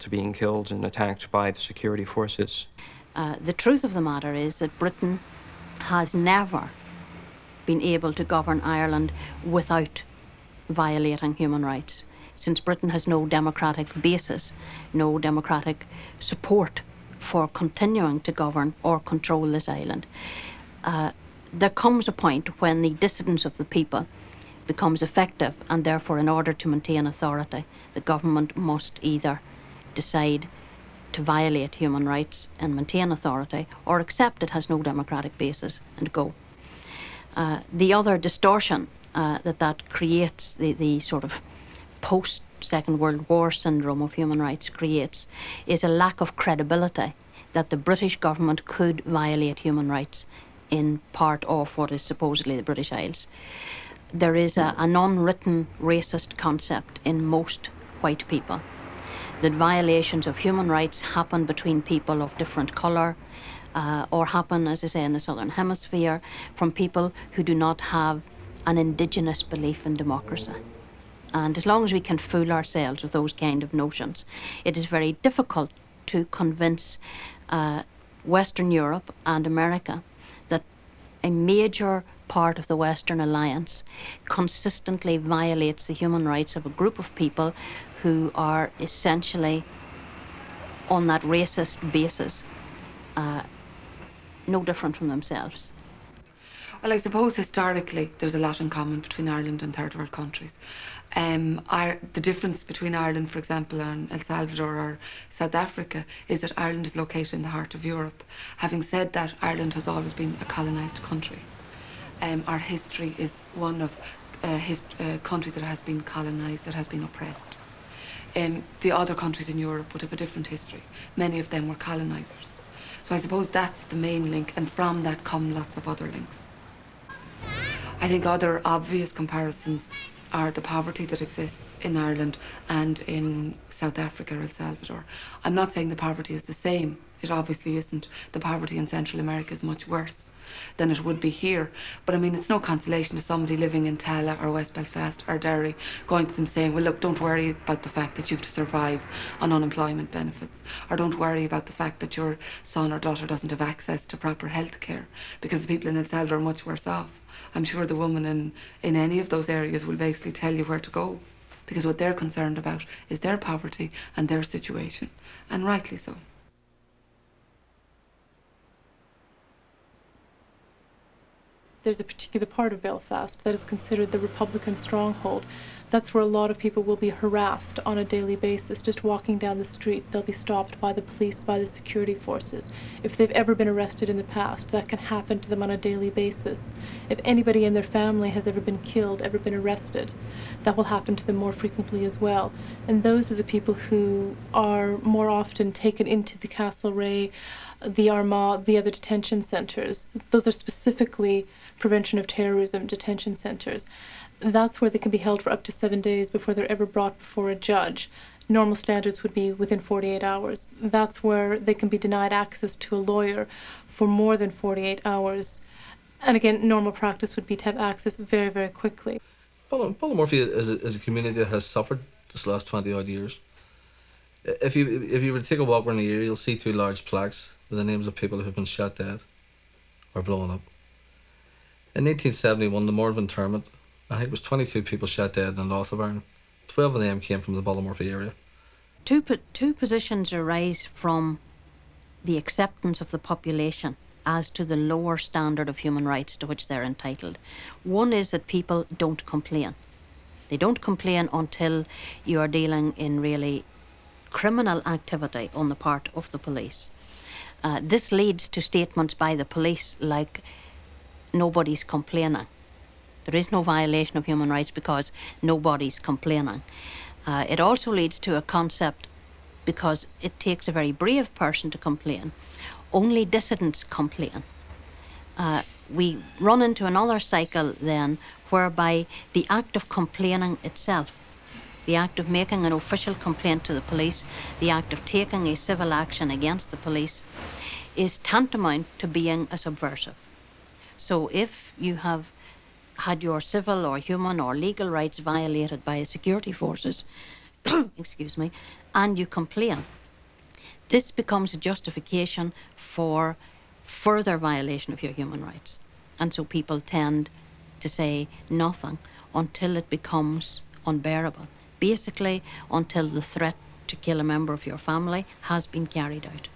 to being killed and attacked by the security forces. The truth of the matter is that Britain has never been able to govern Ireland without violating human rights, since Britain has no democratic basis, no democratic support for continuing to govern or control this island. There comes a point when the dissidence of the people becomes effective, and therefore, in order to maintain authority, the government must either decide to violate human rights and maintain authority, or accept it has no democratic basis and go. The other distortion that creates, the sort of post-Second World War syndrome of human rights creates, is a lack of credibility that the British government could violate human rights in part of what is supposedly the British Isles. There is an unwritten racist concept in most white people that violations of human rights happen between people of different colour, or happen, as I say, in the Southern Hemisphere, from people who do not have an indigenous belief in democracy. And as long as we can fool ourselves with those kind of notions, it is very difficult to convince Western Europe and America that a major part of the Western Alliance consistently violates the human rights of a group of people who are essentially, on that racist basis, no different from themselves. Well, I suppose historically there's a lot in common between Ireland and third world countries. The difference between Ireland, for example, and El Salvador or South Africa is that Ireland is located in the heart of Europe. Having said that, Ireland has always been a colonised country. Our history is one of a country that has been colonised, that has been oppressed. The other countries in Europe would have a different history. Many of them were colonisers. So I suppose that's the main link, and from that come lots of other links. I think other obvious comparisons are the poverty that exists in Ireland and in South Africa or El Salvador. I'm not saying the poverty is the same. It obviously isn't. The poverty in Central America is much worse than it would be here. But I mean, it's no consolation to somebody living in Tala or West Belfast or Derry going to them saying, well, look, don't worry about the fact that you have to survive on unemployment benefits, or don't worry about the fact that your son or daughter doesn't have access to proper health care, because the people in El Salvador are much worse off. I'm sure the woman in any of those areas will basically tell you where to go, because what they're concerned about is their poverty and their situation, and rightly so. There's a particular part of Belfast that is considered the Republican stronghold. That's where a lot of people will be harassed on a daily basis. Just walking down the street, they'll be stopped by the police, by the security forces. If they've ever been arrested in the past, that can happen to them on a daily basis. If anybody in their family has ever been killed, ever been arrested, that will happen to them more frequently as well. And those are the people who are more often taken into the Castlereagh, the Armagh, the other detention centres. Those are specifically prevention of terrorism detention centres. That's where they can be held for up to 7 days before they're ever brought before a judge. Normal standards would be within 48 hours. That's where they can be denied access to a lawyer for more than 48 hours. And again, normal practice would be to have access very, very quickly. Ballymurphy is a community that has suffered this last 20 odd years. If you were to take a walk around the area, you'll see two large plaques with the names of people who have been shot dead or blown up. In 1871, the Mort of Interment, I think it was 22 people shot dead in the north of Ireland. 12 of them came from the Ballymurphy area. Two positions arise from the acceptance of the population as to the lower standard of human rights to which they're entitled. One is that people don't complain. They don't complain until you are dealing in really criminal activity on the part of the police. This leads to statements by the police like, nobody's complaining. There is no violation of human rights because nobody's complaining. It also leads to a concept, because it takes a very brave person to complain. Only dissidents complain. We run into another cycle then whereby the act of complaining itself, the act of making an official complaint to the police, the act of taking a civil action against the police, is tantamount to being a subversive. So if you have had your civil or human or legal rights violated by security forces, excuse me, and you complain, this becomes a justification for further violation of your human rights. And so people tend to say nothing until it becomes unbearable. Basically, until the threat to kill a member of your family has been carried out.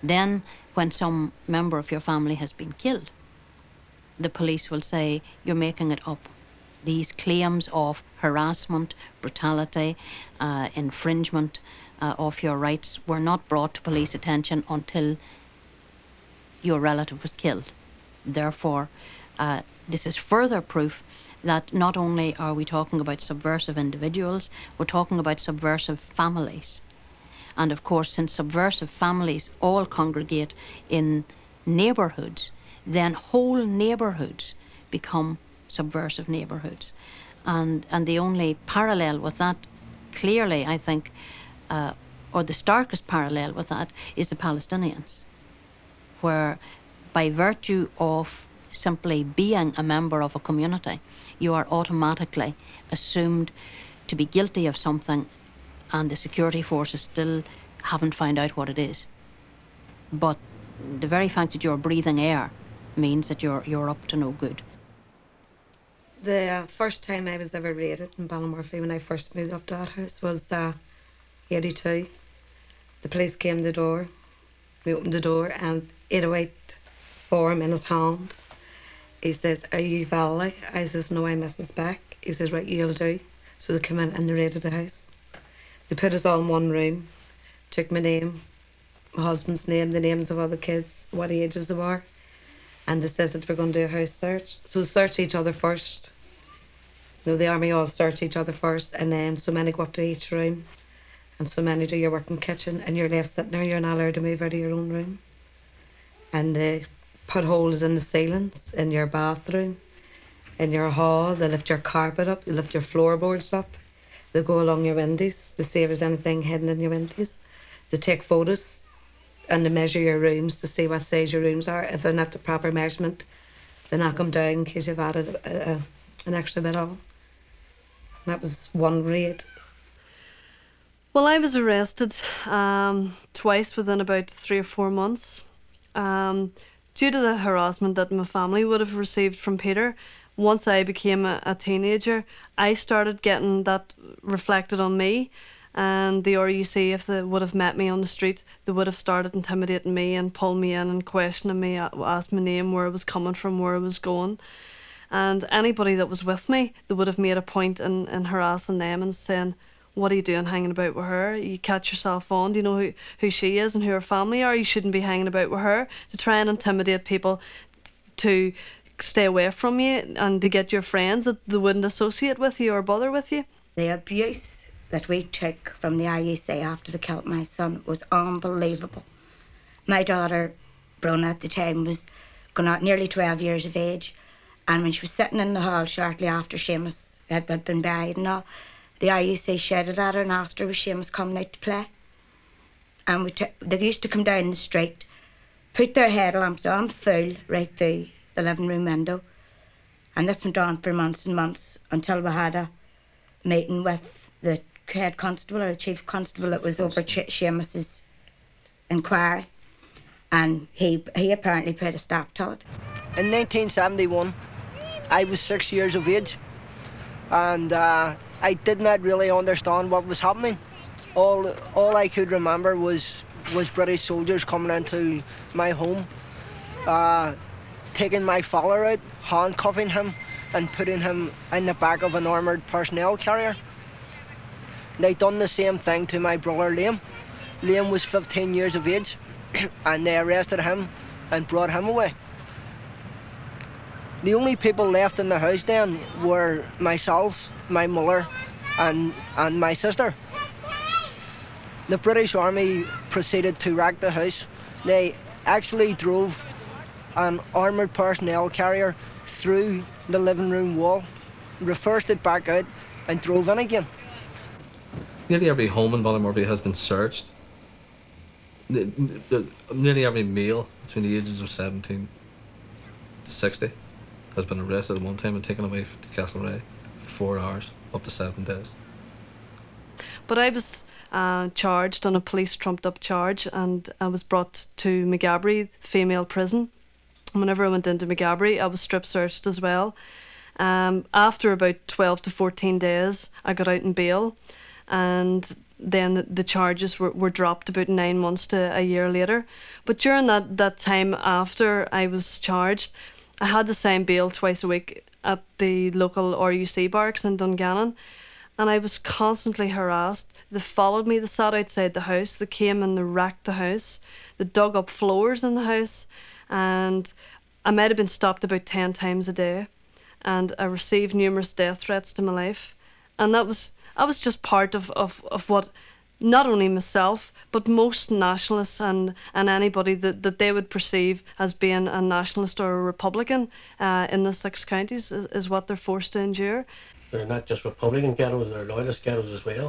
Then, when some member of your family has been killed, the police will say, you're making it up. These claims of harassment, brutality, infringement of your rights were not brought to police attention until your relative was killed. Therefore, this is further proof that not only are we talking about subversive individuals, we're talking about subversive families. And of course, since subversive families all congregate in neighbourhoods, then whole neighbourhoods become subversive neighbourhoods. And the only parallel with that, clearly, I think, or the starkest parallel with that, is the Palestinians, where by virtue of simply being a member of a community, you are automatically assumed to be guilty of something, and the security forces still haven't found out what it is. But the very fact that you're breathing air means that you're up to no good. The first time I was ever raided in Ballymurphy when I first moved up to that house was 82. The police came to the door. We opened the door and he had a white form in his hand. He says, "Are you Valerie?" I says, "No, I'm Mrs. Beck." He says, "Right, you'll do." So they come in and they raided the house. They put us all in one room, took my name, my husband's name, the names of other kids, what ages they were, and they says that we're going to do a house search. So search each other first. You know, the army all search each other first, and then so many go up to each room, and so many do your work in the kitchen, and you're left sitting there, you're not allowed to move out of your own room. And they put holes in the ceilings, in your bathroom, in your hall. They lift your carpet up, they lift your floorboards up. They go along your windows to see if there's anything hidden in your windows. They take photos and they measure your rooms to see what size your rooms are. If they're not the proper measurement, they knock them down in case you've added an extra bit on. And that was one raid. Well, I was arrested twice within about 3 or 4 months. Due to the harassment that my family would have received from Peter, once I became a teenager, I started getting that reflected on me. And the RUC, if they would have met me on the street, they would have started intimidating me and pulling me in and questioning me, asked my name, where I was coming from, where I was going. And anybody that was with me, they would have made a point in harassing them and saying, "What are you doing hanging about with her? You catch yourself on. Do you know who she is and who her family are? You shouldn't be hanging about with her," to try and intimidate people to stay away from you and to get your friends that they wouldn't associate with you or bother with you. The abuse that we took from the IUC after they killed my son was unbelievable. My daughter, Brona, at the time was going out nearly 12 years of age, and when she was sitting in the hall shortly after Seamus had been buried and all, the IUC shouted at her and asked her was Seamus coming out to play. And they used to come down the street, put their headlamps on full right through the living room window, and this went on for months and months until we had a meeting with the head constable or the chief constable that was over Seamus's inquiry, and he apparently put a stop to it. In 1971, I was 6 years of age, and I did not really understand what was happening. All I could remember was British soldiers coming into my home, taking my father out, handcuffing him and putting him in the back of an armoured personnel carrier. They done the same thing to my brother Liam. Liam was 15 years of age and they arrested him and brought him away. The only people left in the house then were myself, my mother and my sister. The British Army proceeded to wreck the house. They actually drove an armoured personnel carrier through the living room wall, reversed it back out and drove in again. Nearly every home in Ballymurphy has been searched. Nearly every male between the ages of 17 to 60 has been arrested at one time and taken away to Castlereagh for 4 hours, up to 7 days. But I was charged on a police trumped up charge, and I was brought to Maghaberry female prison. And whenever I went into Maghaberry, I was strip searched as well. After about 12 to 14 days, I got out on bail, and then the charges were dropped about 9 months to a year later. But during that time after I was charged, I had to sign bail twice a week at the local RUC barracks in Dungannon, and I was constantly harassed. They followed me, they sat outside the house, they came and they racked the house, they dug up floors in the house, and I might have been stopped about 10 times a day, and I received numerous death threats to my life. And I was just part of what not only myself but most nationalists and anybody that they would perceive as being a nationalist or a Republican in the 6 counties is what they're forced to endure. They're not just Republican ghettos, they're loyalist ghettos as well.